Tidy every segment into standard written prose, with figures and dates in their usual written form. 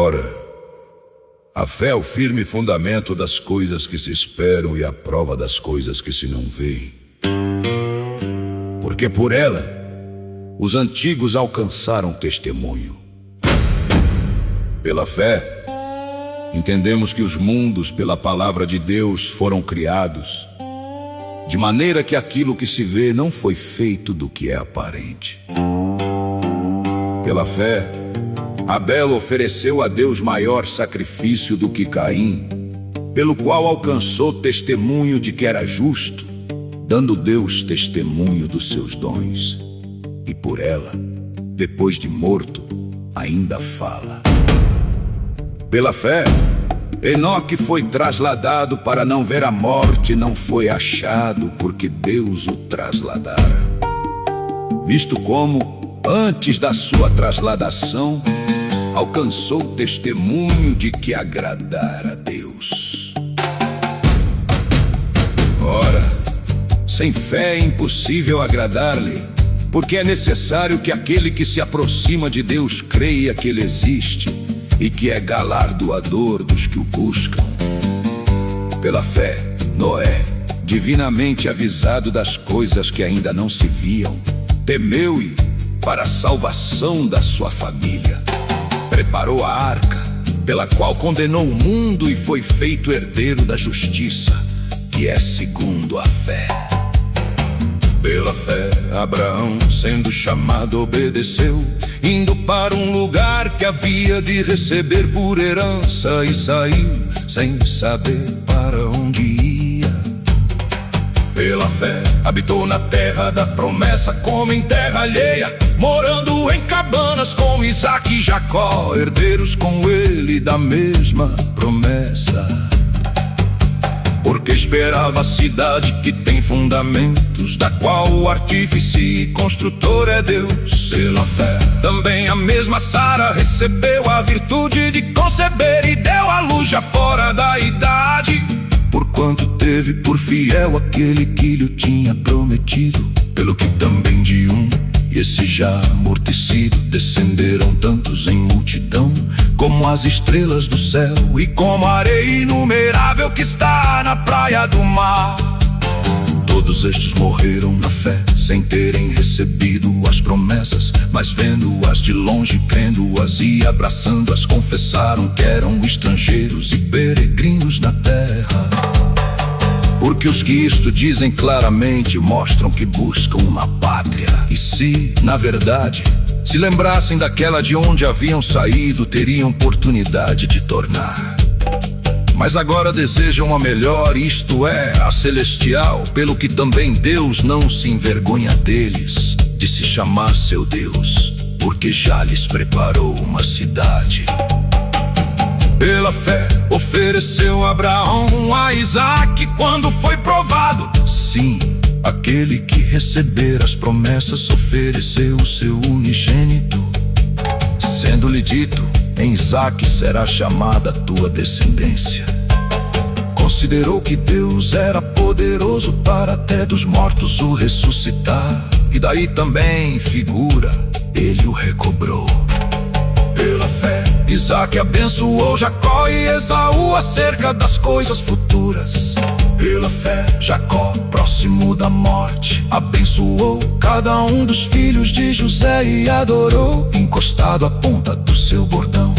Ora, a fé é o firme fundamento das coisas que se esperam e a prova das coisas que se não veem. Porque por ela, os antigos alcançaram testemunho. Pela fé, entendemos que os mundos pela palavra de Deus foram criados, de maneira que aquilo que se vê não foi feito do que é aparente. Pela fé, Abel ofereceu a Deus maior sacrifício do que Caim, pelo qual alcançou testemunho de que era justo, dando Deus testemunho dos seus dons. E por ela, depois de morto, ainda fala. Pela fé, Enoque foi trasladado para não ver a morte, não foi achado porque Deus o trasladara. Visto como, antes da sua trasladação, alcançou testemunho de que agradara a Deus. Ora, sem fé é impossível agradar-lhe, porque é necessário que aquele que se aproxima de Deus creia que Ele existe e que é galardoador dos que o buscam. Pela fé, Noé, divinamente avisado das coisas que ainda não se viam, temeu e, para a salvação da sua família, preparou a arca, pela qual condenou o mundo e foi feito herdeiro da justiça, que é segundo a fé. Pela fé, Abraão, sendo chamado, obedeceu, indo para um lugar que havia de receber por herança, e saiu sem saber para onde ia. Pela fé, habitou na terra da promessa como em terra alheia, morando em cabanas com Isaque e Jacó, herdeiros com ele da mesma promessa. Porque esperava a cidade que tem fundamentos, da qual o artífice e construtor é Deus. Pela fé, também a mesma Sara recebeu a virtude de conceber e deu à luz já fora da idade, porquanto teve por fiel aquele que lhe tinha prometido. Pelo que também de um, e esse já amortecido, descenderam tantos em multidão, como as estrelas do céu e como a areia inumerável que está na praia do mar. Todos estes morreram na fé, sem terem recebido as promessas, mas vendo-as de longe, crendo-as e abraçando-as, confessaram que eram estrangeiros e peregrinos na terra. Porque os que isto dizem claramente mostram que buscam uma pátria. E se, na verdade, se lembrassem daquela de onde haviam saído, teriam oportunidade de tornar. Mas agora desejam a melhor, isto é, a celestial, pelo que também Deus não se envergonha deles, de se chamar seu Deus, porque já lhes preparou uma cidade. Pela fé, ofereceu Abraão a Isaque quando foi provado. Sim, aquele que receber as promessas ofereceu o seu unigênito, sendo-lhe dito: em Isaque será chamada a tua descendência. Considerou que Deus era poderoso para até dos mortos o ressuscitar, e daí também figura, ele o recobrou. Pela fé, Isaque abençoou Jacó e Esaú acerca das coisas futuras. Pela fé, Jacó, próximo da morte, abençoou cada um dos filhos de José e adorou, encostado à ponta do seu bordão.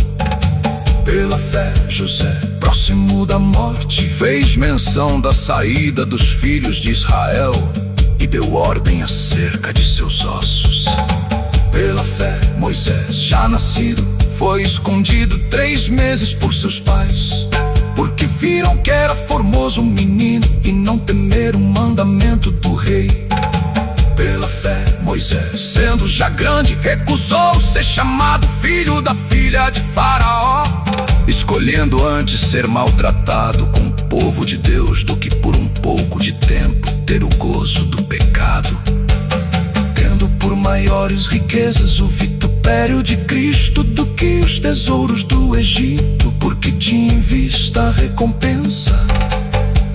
Pela fé, José, próximo da morte, fez menção da saída dos filhos de Israel e deu ordem acerca de seus ossos. Pela fé, Moisés, já nascido, foi escondido 3 meses por seus pais, porque viram que era formoso um menino e não temeram o mandamento do rei. Pela fé, Moisés, sendo já grande, recusou ser chamado filho da filha de Faraó, escolhendo antes ser maltratado com o povo de Deus do que por um pouco de tempo ter o gozo do pecado, tendo por maiores riquezas o vitupério de Cristo do que os tesouros do Egito, porque tinha em vista a recompensa.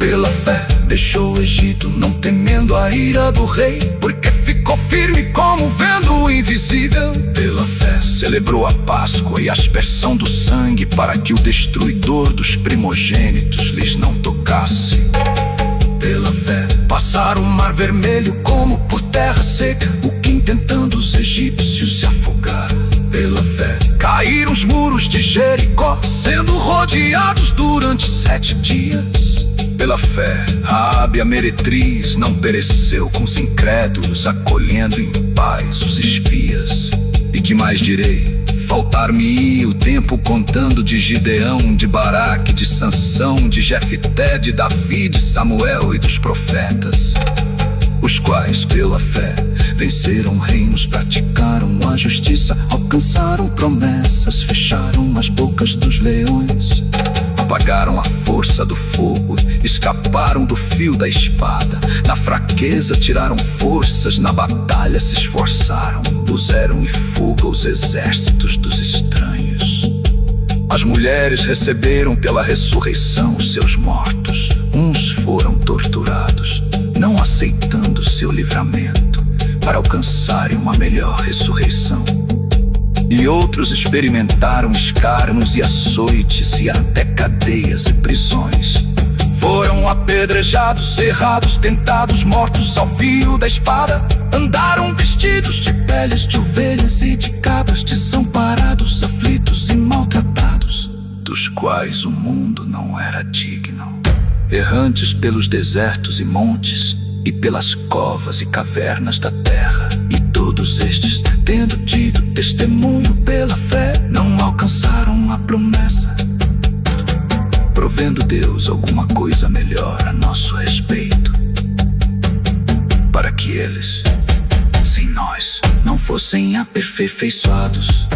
Pela fé deixou o Egito, não temendo a ira do rei, porque ficou firme como vendo o invisível. Pela fé celebrou a Páscoa e a aspersão do sangue, para que o destruidor dos primogênitos lhes não tocasse. Pela fé passaram o mar vermelho como por terra seca, o que intentando os egípcios se afogar. Pela fé caíram os muros de Jericó, sendo rodeados durante 7 dias. Pela fé Raabe a meretriz não pereceu com os incrédulos, acolhendo em paz os espias. E que mais direi? Faltar-me-ia o tempo contando de Gideão, de Baraque, de Sansão, de Jefté, de Davi, de Samuel e dos profetas, os quais pela fé venceram reinos, praticaram a justiça, alcançaram promessas, fecharam as bocas dos leões, apagaram a força do fogo, escaparam do fio da espada. Na fraqueza tiraram forças, na batalha se esforçaram, puseram em fuga os exércitos dos estranhos. As mulheres receberam pela ressurreição os seus mortos. Uns foram torturados, não aceitando seu livramento, para alcançarem uma melhor ressurreição. E outros experimentaram escárnios e açoites, e até cadeias e prisões. Foram apedrejados, serrados, tentados, mortos ao fio da espada. Andaram vestidos de peles de ovelhas e de cabras, desamparados, aflitos e maltratados, dos quais o mundo não era digno. Errantes pelos desertos e montes, e pelas covas e cavernas da terra. E todos estes, tendo tido testemunho pela fé, não alcançaram a promessa, provendo Deus alguma coisa melhor a nosso respeito, para que eles, sem nós, não fossem aperfeiçoados.